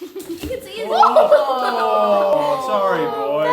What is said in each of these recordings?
You can see his Oh, sorry, boy.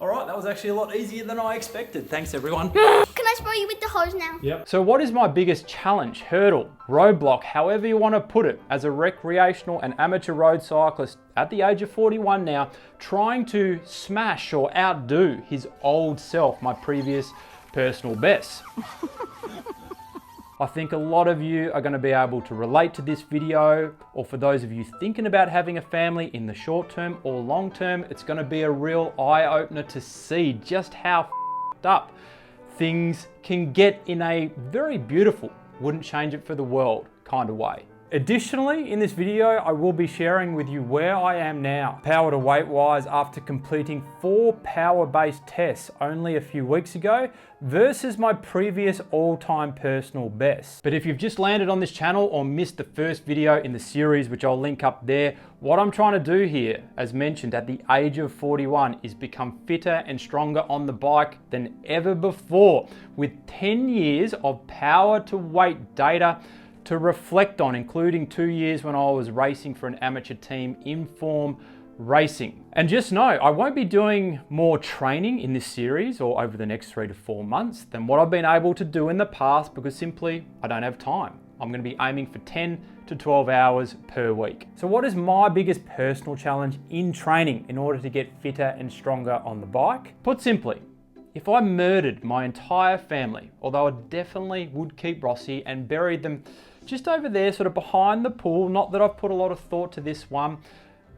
All right, that was actually a lot easier than I expected. Thanks, everyone. Can I spray you with the hose now? Yep. So what is my biggest challenge, hurdle, roadblock, however you want to put it, as a recreational and amateur road cyclist at the age of 41 now, trying to smash or outdo his old self, my previous personal best? I think a lot of you are going to be able to relate to this video, or for those of you thinking about having a family in the short term or long term, it's going to be a real eye-opener to see just how f***ed up things can get in a very beautiful, wouldn't change it for the world kind of way. Additionally, in this video, I will be sharing with you where I am now, power to weight wise, after completing 4 power-based tests only a few weeks ago versus my previous all-time personal best. But if you've just landed on this channel or missed the first video in the series, which I'll link up there, what I'm trying to do here, as mentioned at the age of 41, is become fitter and stronger on the bike than ever before, with 10 years of power to weight data to reflect on, including 2 years when I was racing for an amateur team, Inform Racing. And just know, I won't be doing more training in this series or over the next 3 to 4 months than what I've been able to do in the past, because simply I don't have time. I'm going to be aiming for 10 to 12 hours per week. So what is my biggest personal challenge in training in order to get fitter and stronger on the bike? Put simply, if I murdered my entire family, although I definitely would keep Rossi and buried them just over there, sort of behind the pool, not that I've put a lot of thought to this one,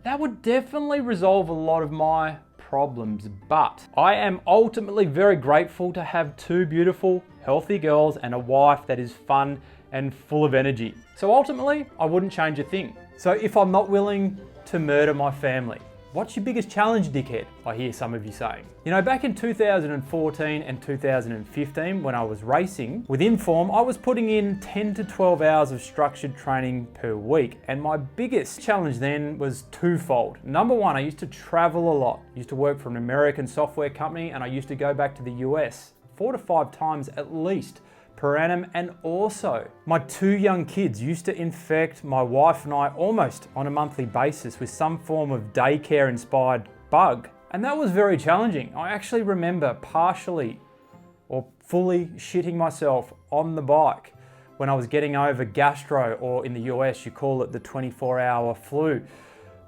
that would definitely resolve a lot of my problems. But I am ultimately very grateful to have 2 beautiful, healthy girls and a wife that is fun and full of energy. So ultimately, I wouldn't change a thing. So if I'm not willing to murder my family, what's your biggest challenge, dickhead? I hear some of you saying. You know, back in 2014 and 2015, when I was racing with Inform, I was putting in 10 to 12 hours of structured training per week. And my biggest challenge then was twofold. Number one, I used to travel a lot. I used to work for an American software company, and I used to go back to the US 4 to 5 times at least per annum. And also, my 2 young kids used to infect my wife and I almost on a monthly basis with some form of daycare inspired bug. And that was very challenging. I actually remember partially or fully shitting myself on the bike when I was getting over gastro, or in the US you call it the 24-hour flu,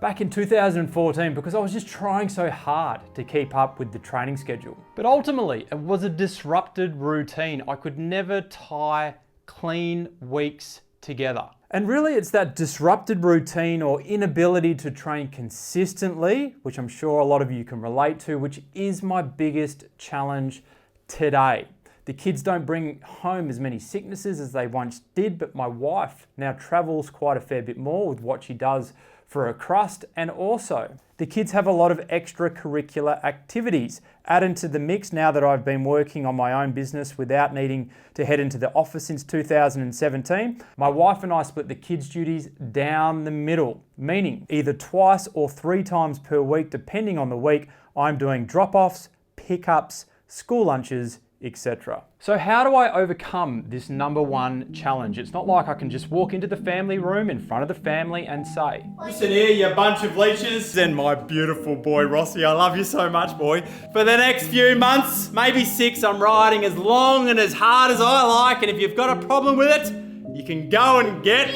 back in 2014, because I was just trying so hard to keep up with the training schedule. But ultimately, it was a disrupted routine. I could never tie clean weeks together. And really, it's that disrupted routine or inability to train consistently, which I'm sure a lot of you can relate to, which is my biggest challenge today. The kids don't bring home as many sicknesses as they once did, but my wife now travels quite a fair bit more with what she does for a crust. And also, the kids have a lot of extracurricular activities added to the mix now that I've been working on my own business without needing to head into the office since 2017. My wife and I split the kids' duties down the middle, meaning either twice or 3 times per week, depending on the week, I'm doing drop-offs, pickups, school lunches, etc. So how do I overcome this number one challenge? It's not like I can just walk into the family room in front of the family and say, "Listen here, you bunch of leeches, and my beautiful boy Rossi, I love you so much, boy. For the next few months, maybe 6, I'm riding as long and as hard as I like, and if you've got a problem with it, you can go and get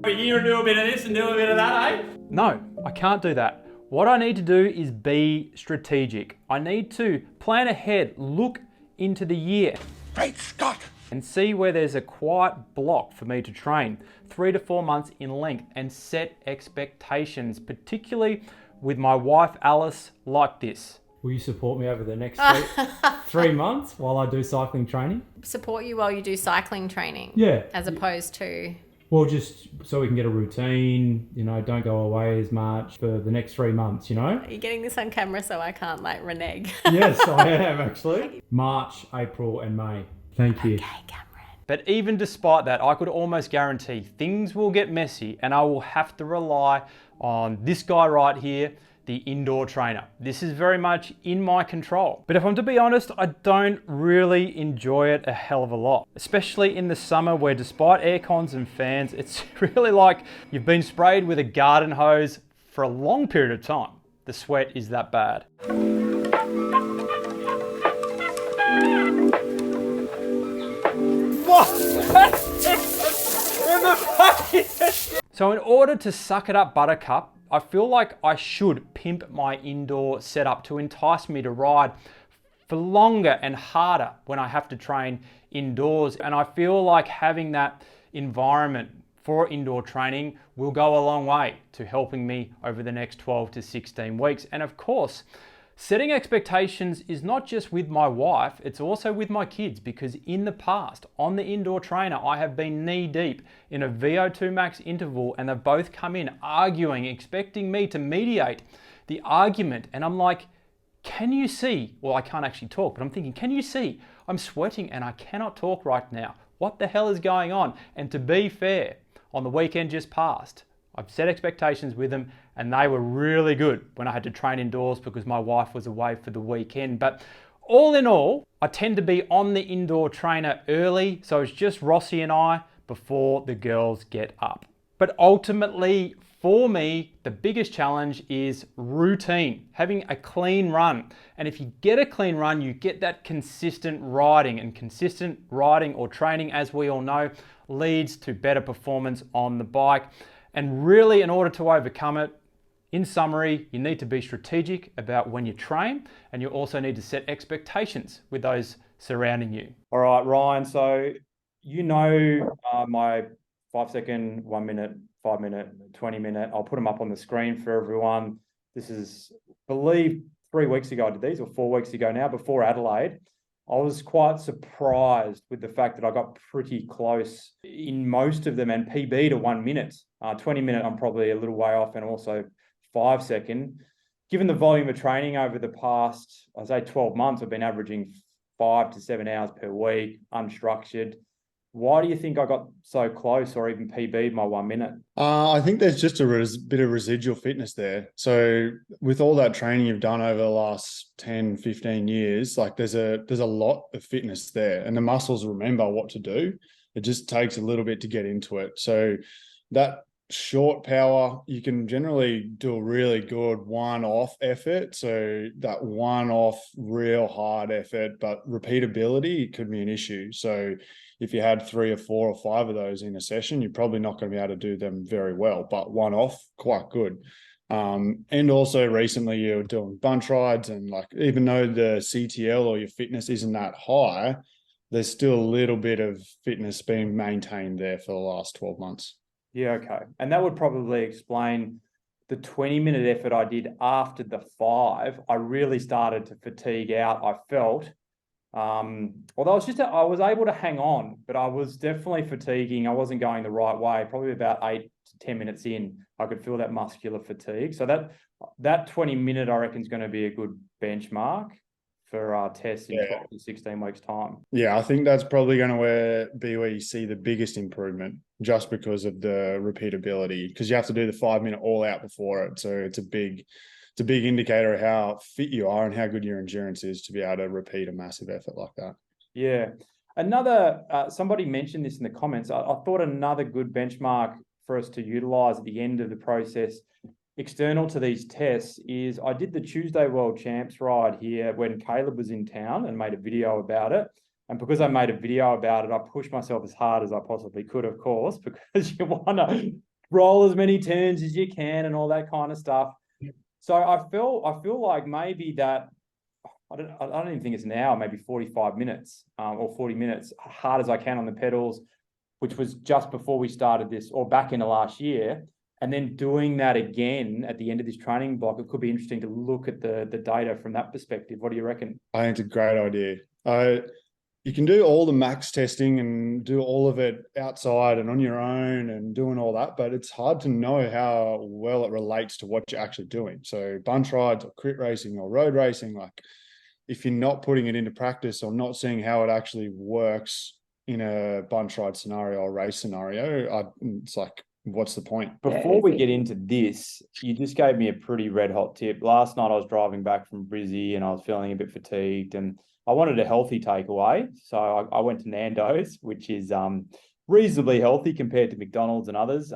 over here and do a bit of this and do a bit of that, eh?" No, I can't do that. What I need to do is be strategic. I need to plan ahead, look into the year. Great Scott! And see where there's a quiet block for me to train, 3 to 4 months in length, and set expectations, particularly with my wife Alice, like this. Will you support me over the next 3 months while I do cycling training? Support you while you do cycling training? Yeah. As opposed to... Well, just so we can get a routine, you know, don't go away as much for the next 3 months, you know? Are you getting this on camera so I can't like renege? Yes, I am actually. March, April and May. Thank you. Okay, Cameron. But even despite that, I could almost guarantee things will get messy and I will have to rely on this guy right here the indoor trainer. This is very much in my control. But if I'm to be honest, I don't really enjoy it a hell of a lot, especially in the summer where despite air cons and fans, it's really like you've been sprayed with a garden hose for a long period of time. The sweat is that bad. So in order to suck it up, Buttercup, I feel like I should pimp my indoor setup to entice me to ride for longer and harder when I have to train indoors. And I feel like having that environment for indoor training will go a long way to helping me over the next 12 to 16 weeks. And of course, setting expectations is not just with my wife, it's also with my kids, because in the past, on the indoor trainer, I have been knee deep in a VO2 max interval and they've both come in arguing, expecting me to mediate the argument. And I'm like, can you see? Well, I can't actually talk, but I'm thinking, can you see? I'm sweating and I cannot talk right now. What the hell is going on? And to be fair, on the weekend just past, I've set expectations with them and they were really good when I had to train indoors because my wife was away for the weekend. But all in all, I tend to be on the indoor trainer early, so it's just Rossi and I before the girls get up. But ultimately, for me, the biggest challenge is routine, having a clean run. And if you get a clean run, you get that consistent riding, and consistent riding or training, as we all know, leads to better performance on the bike. And really, in order to overcome it, in summary, you need to be strategic about when you train, and you also need to set expectations with those surrounding you. All right, Ryan, so you know my 5 second, 1 minute, 5 minute, 20 minute. I'll put them up on the screen for everyone. This is, I believe, 3 weeks ago I did these, or 4 weeks ago now, before Adelaide. I was quite surprised with the fact that I got pretty close in most of them and PB to 1 minute. 20 minute, I'm probably a little way off, and also 5 second. Given the volume of training over the past, I'd say 12 months, I've been averaging 5 to 7 hours per week, unstructured. Why do you think I got so close, or even PB'd my 1 minute? I think there's just a bit of residual fitness there. So with all that training you've done over the last 10, 15 years, like there's a lot of fitness there, and the muscles remember what to do. It just takes a little bit to get into it. So that short power, you can generally do a really good one-off effort. So that one-off real hard effort, but repeatability could be an issue. So if you had 3 or 4 or 5 of those in a session, you're probably not going to be able to do them very well, but one-off, quite good. And also recently you're doing bunch rides, and like, even though the CTL or your fitness isn't that high, there's still a little bit of fitness being maintained there for the last 12 months. Yeah, okay. And that would probably explain the 20-minute effort I did after the 5. I really started to fatigue out, I felt. Although I was able to hang on, but I was definitely fatiguing. I wasn't going the right way. Probably about 8 to 10 minutes in, I could feel that muscular fatigue. So that 20-minute, I reckon, is going to be a good benchmark for tests in 12 to 16 weeks' time. Yeah, I think that's probably going to be where you see the biggest improvement, just because of the repeatability, because you have to do the 5 minute all out before it. So it's a big indicator of how fit you are and how good your endurance is to be able to repeat a massive effort like that. Yeah. Another, somebody mentioned this in the comments. I thought another good benchmark for us to utilize at the end of the process, external to these tests, is I did the Tuesday World Champs ride here when Caleb was in town and made a video about it. And because I made a video about it, I pushed myself as hard as I possibly could, of course, because you want to roll as many turns as you can and all that kind of stuff. So I feel like maybe that, I don't even think it's an hour, maybe 45 minutes or 40 minutes, hard as I can on the pedals, which was just before we started this, or back into last year. And then doing that again at the end of this training block, it could be interesting to look at the data from that perspective. What do you reckon? I think it's a great idea. You can do all the max testing and do all of it outside and on your own and doing all that, but it's hard to know how well it relates to what you're actually doing. So bunch rides or crit racing or road racing, like if you're not putting it into practice or not seeing how it actually works in a bunch ride scenario or race scenario, it's like what's the point? Before we get into this, you just gave me a pretty red hot tip. Last night I was driving back from Brizzy and I was feeling a bit fatigued and I wanted a healthy takeaway. So I went to Nando's, which is reasonably healthy compared to McDonald's and others.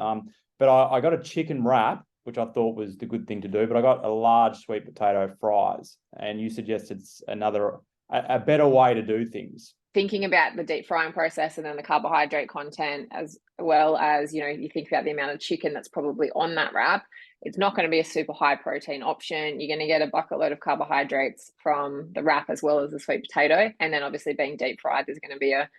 But I got a chicken wrap, which I thought was the good thing to do, but I got a large sweet potato fries. And you suggested a better way to do things. Thinking about the deep frying process and then the carbohydrate content, as well as, you think about the amount of chicken that's probably on that wrap, it's not going to be a super high protein option. You're going to get a bucket load of carbohydrates from the wrap as well as the sweet potato. And then obviously being deep fried, there's going to be a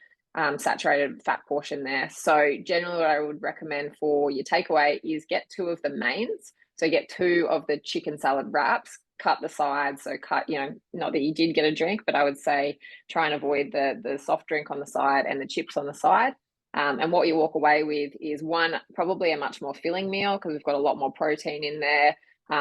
saturated fat portion there. So generally what I would recommend for your takeaway is get 2 of the mains. So get 2 of the chicken salad wraps, cut the sides. So cut, not that you did get a drink, but I would say try and avoid the soft drink on the side and the chips on the side. And what you walk away with is probably a much more filling meal because we've got a lot more protein in there.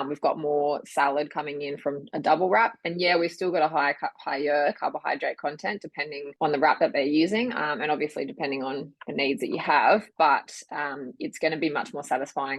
We've got more salad coming in from a double wrap. And yeah, we've still got a higher carbohydrate content depending on the wrap that they're using and obviously depending on the needs that you have. But it's going to be much more satisfying